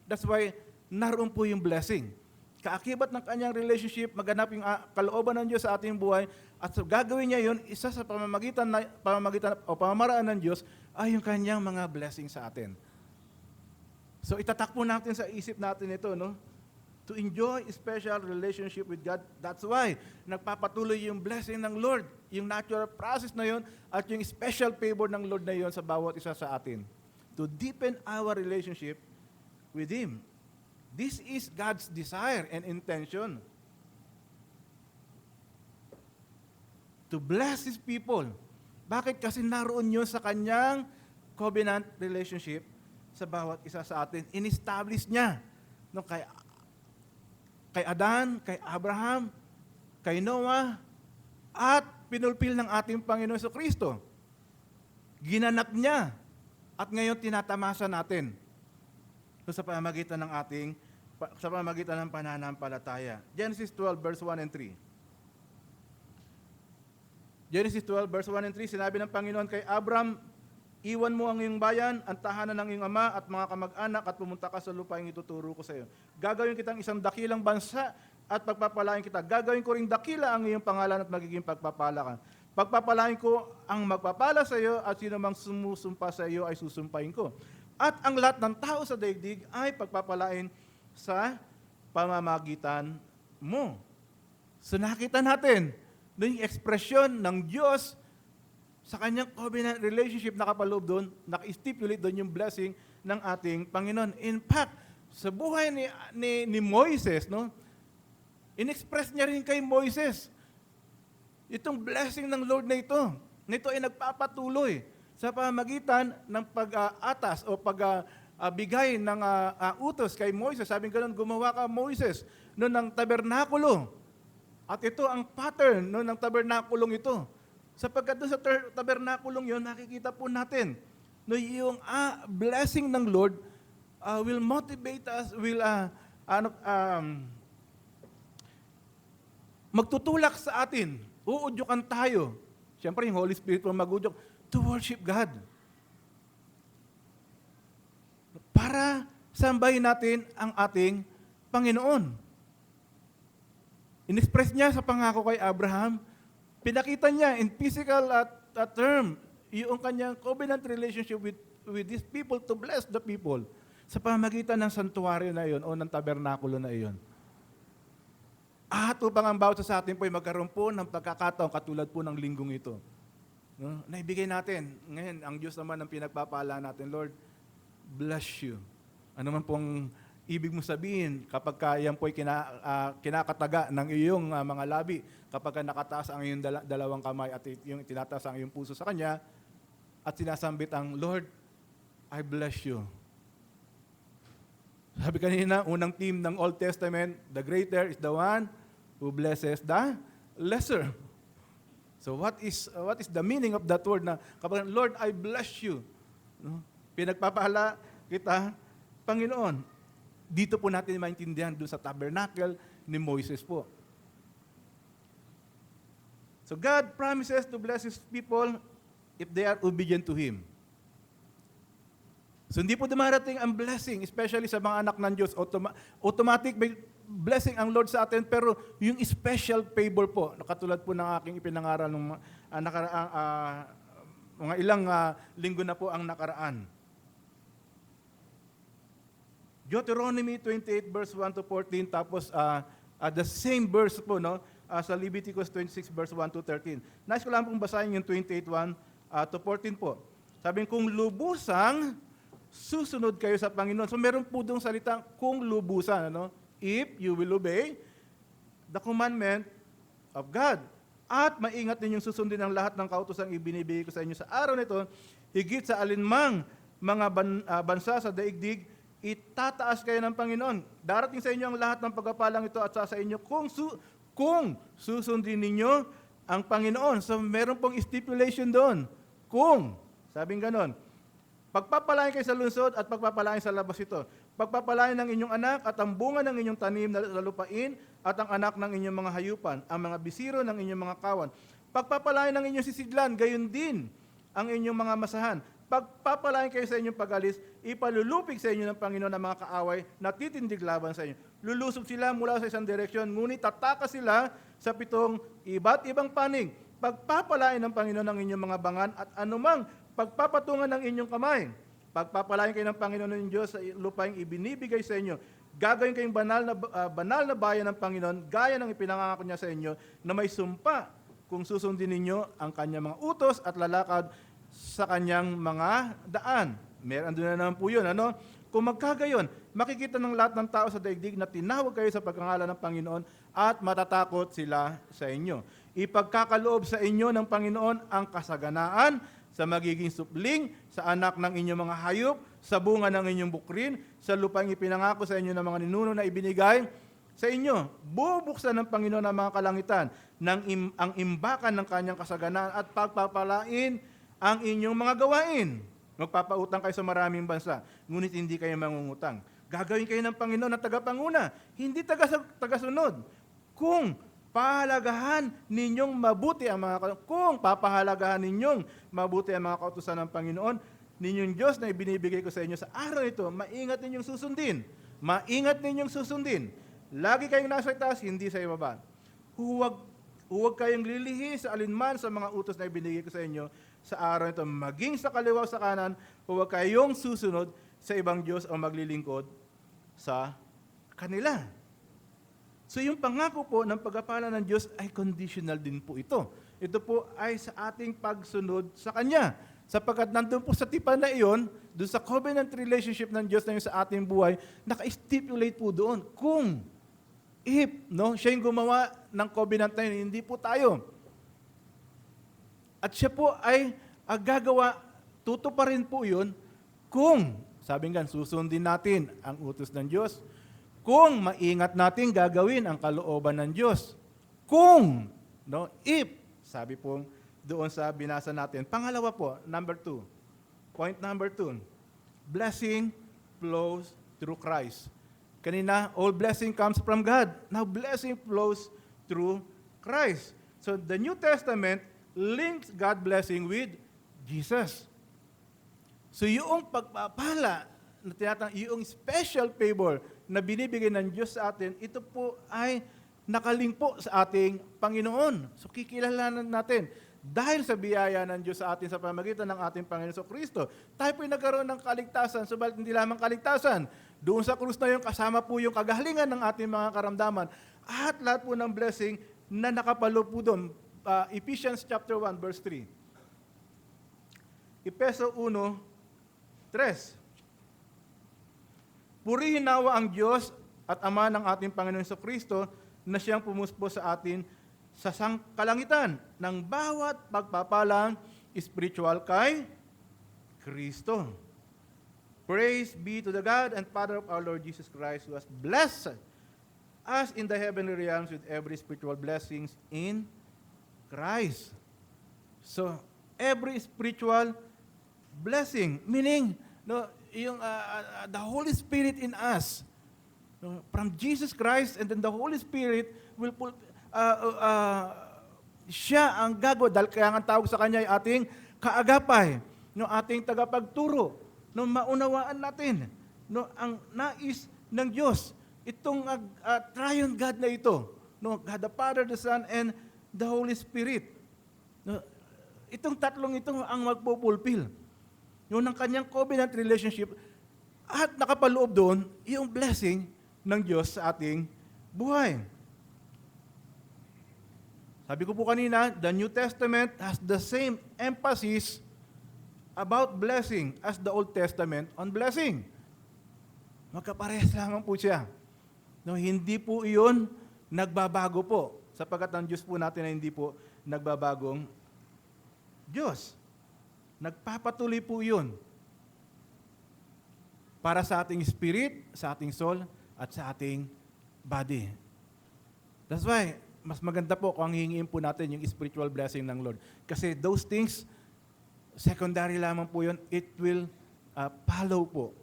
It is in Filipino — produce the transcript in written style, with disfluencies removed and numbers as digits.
That's why naroon po yung blessing. Kaakibat ng kanyang relationship, maganap yung kalooban ng Diyos sa ating buhay, at so gagawin niya yun, isa sa pamamaraan ng Diyos ay yung kanyang mga blessing sa atin. So itatak po natin sa isip natin ito, no? To enjoy a special relationship with God. That's why nagpapatuloy yung blessing ng Lord, yung natural process na yun, at yung special favor ng Lord na yun sa bawat isa sa atin. To deepen our relationship with Him. This is God's desire and intention. To bless His people. Bakit? Kasi naroon yun sa kanyang covenant relationship sa bawat isa sa atin. In-establish niya. No, kay Adan, kay Abraham, kay Noah, at pinulpil ng ating Panginoon Kristo. Ginanap niya. At ngayon tinatamasa natin. So, sa pamamagitan ng pananampalataya. Genesis 12 verse 1 and 3. Genesis 12 verse 1 and 3, sinabi ng Panginoon kay Abram, iwan mo ang iyong bayan, ang tahanan ng iyong ama at mga kamag-anak at pumunta ka sa lupaing ituturo ko sa iyo. Gagawin kitang isang dakilang bansa at pagpapalain kita. Gagawin ko ring dakila ang iyong pangalan at magiging pagpapala ka. Pagpapalain ko ang magpapala sa iyo at sino mang sumusumpa sa iyo ay susumpain ko. At ang lahat ng tao sa daigdig ay pagpapalain sa pamamagitan mo. So nakita natin yung ekspresyon ng Diyos sa kanyang covenant relationship, nakapaloob doon, naka-stipulate doon yung blessing ng ating Panginoon. In fact, sa buhay ni Moises, no, in-express niya rin kay Moises itong blessing ng Lord na ito. Nito ay nagpapatuloy sa pamamagitan ng pag-atas o pagbigay ng utos kay Moises. Sabi nga nun, gumawa ka Moises noon ng tabernakulo. At ito ang pattern noon ng tabernakulong ito. Sapagkat doon sa tabernakulong yun, nakikita po natin no, yung blessing ng Lord will motivate us, will magtutulak sa atin. Uudyukan tayo. Siyempre, yung Holy Spirit will mag-udyok to worship God. Para sambahin natin ang ating Panginoon. In-express niya sa pangako kay Abraham, pinakita niya in physical term yung kanyang covenant relationship with these people to bless the people sa pamamagitan ng santuario na iyon o ng tabernakulo na iyon. At upang ang bawat sa atin po ay magkaroon po ng pagkakataon katulad po ng linggong ito. No? Naibigay natin. Ngayon, ang Diyos naman ang pinagpapala natin, Lord, bless you. Ano man pong ibig mo sabihin kapag yan po ay kinakataga ng iyong mga labi, kapag nakataas ang iyong dalawang kamay at yung tinataas ang iyong puso sa Kanya, at sinasambit ang, Lord, I bless you. Sabi kanina, unang theme ng Old Testament, the greater is the one who blesses the lesser. So what is the meaning of that word na kapag, Lord, I bless you. No? Pinagpapahala kita, Panginoon. Dito po natin maintindihan doon sa tabernacle ni Moises po. So God promises to bless His people if they are obedient to Him. So hindi po dumarating ang blessing, especially sa mga anak ng Diyos. Automatic may blessing ang Lord sa atin, pero yung special favor po, katulad po ng aking ipinangaral ng mga ilang linggo na po ang nakaraan. Deuteronomy 28 verse 1 to 14, tapos the same verse po, no, sa Leviticus 26 verse 1 to 13. Nais ko lang pong basahin yung 28:1 to 14 po. Sabi kung lubusang susunod kayo sa Panginoon. So meron po doong salitang kung lubusan, ano? If you will obey the commandment of God. At maingat ninyong susundin ang lahat ng kautosang ibinibigay ko sa inyo sa araw nito, higit sa alinmang mga bansa sa daigdig, itataas kayo ng Panginoon. Darating sa inyo ang lahat ng pagpapalang ito at sa inyo kung susundin ninyo ang Panginoon. So meron pong stipulation doon. Kung, sabing ganon. Pagpapalain kayo sa lungsod at pagpapalain sa labas ito. Pagpapalain ng inyong anak at ang bunga ng inyong tanim na lupain at ang anak ng inyong mga hayupan, ang mga bisiro ng inyong mga kawan. Pagpapalain ng inyong sisidlan, gayon din ang inyong mga masahan. Pagpapalain kayo sa inyong pag-alis, ipalulupig sa inyo ng Panginoon ang mga kaaway na titindig laban sa inyo. Lulusob sila mula sa isang direksyon, ngunit tatakas sila sa 7 iba't ibang panig. Pagpapalain ng Panginoon ang inyong mga bangan at anumang pagpapatungan ng inyong kamay. Pagpapalain kayo ng Panginoon ng Diyos sa lupaing ibinibigay sa inyo. Gagawin kayong banal na bayan ng Panginoon, gaya ng ipinangako niya sa inyo, na may sumpa kung susundin ninyo ang kanyang mga utos at lalakad sa kanyang mga daan. Meron doon na naman po yun. Ano? Kung magkagayon, makikita ng lahat ng tao sa daigdig na tinawag kayo sa pagkangalan ng Panginoon at matatakot sila sa inyo. Ipagkakaloob sa inyo ng Panginoon ang kasaganaan sa magiging supling sa anak ng inyong mga hayop, sa bunga ng inyong bukrin, sa lupang ipinangako sa inyo ng mga ninuno na ibinigay sa inyo. Bubuksan ng Panginoon ang mga kalangitan ang imbakan ng kanyang kasaganaan at pagpapalain ang inyong mga gawain. Magpapautang kayo sa maraming bansa, ngunit hindi kayo mangungutang. Gagawin kayo ng Panginoon na tagapanguna, hindi tagasunod. Kung pahalagahan ninyong mabuti ang papahalagahan ninyong mabuti ang mga kautusan ng Panginoon, ninyong Diyos na ibinibigay ko sa inyo sa araw ito, maingat ninyong susundin. Maingat ninyong susundin. Lagi kayong nasa itaas, hindi sa ibaba. Huwag kayong lilihi sa alinman sa mga utos na ibinigay ko sa inyo sa araw ito, maging sa kaliwa o sa kanan, huwag kayong susunod sa ibang Diyos o maglilingkod sa kanila. So yung pangako po ng pagpapala ng Diyos ay conditional din po ito. Ito po ay sa ating pagsunod sa Kanya. Sapagkat nandun po sa tipan na iyon, doon sa covenant relationship ng Diyos na yun sa ating buhay, naka-stipulate po doon kung siya yung gumawa ng covenant na yun, hindi po tayo. At siya po ay gagawa, tutuparin po yun kung, sabi nga, susundin natin ang utos ng Diyos, kung maingat natin gagawin ang kalooban ng Diyos, kung, sabi po doon sa binasa natin. Pangalawa po, point number 2, blessing flows through Christ. Kanina, all blessing comes from God. Now, blessing flows through Christ. So, the New Testament links God blessing with Jesus. So, yung pagpapala, yung special favor na binibigay ng Diyos sa atin, ito po ay nakaling po sa ating Panginoon. So, kikilalanan natin. Dahil sa biyaya ng Diyos sa atin sa pamamagitan ng ating Panginoon Kristo, tayo po ay nagkaroon ng kaligtasan, subalit hindi lamang kaligtasan. Doon sa krus na yung kasama po yung kagalingan ng ating mga karamdaman at lahat po ng blessing na nakapalo po doon. Ephesians chapter 1, verse 3. Efeso 1:3. Purihin nawa ang Diyos at Ama ng ating Panginoon Kristo na siyang pumuspo sa atin sa sangkalangitan ng bawat pagpapalang spiritual kay Kristo. Praise be to the God and Father of our Lord Jesus Christ, who has blessed us in the heavenly realms with every spiritual blessings in Christ. So, every spiritual blessing, meaning, the Holy Spirit in us, from Jesus Christ, and then the Holy Spirit will siya ang gagawa, dahil kaya ang tawag sa Kanya ay ating kaagapay, ating tagapagturo, maunawaan natin, ang nais ng Diyos, itong triune God na ito, God the Father, the Son, and the Holy Spirit. Itong tatlong ito ang magpupulpil ng kanyang covenant relationship at nakapaloob doon yung blessing ng Diyos sa ating buhay. Sabi ko po kanina, the New Testament has the same emphasis about blessing as the Old Testament on blessing. Magkaparehas lamang po siya. Hindi po iyon nagbabago po, sapagkat ang Diyos po natin ay hindi po nagbabagong Diyos. Nagpapatuloy po yun para sa ating spirit, sa ating soul, at sa ating body. That's why, mas maganda po kung hingin po natin yung spiritual blessing ng Lord. Kasi those things, secondary lamang po yun, it will follow po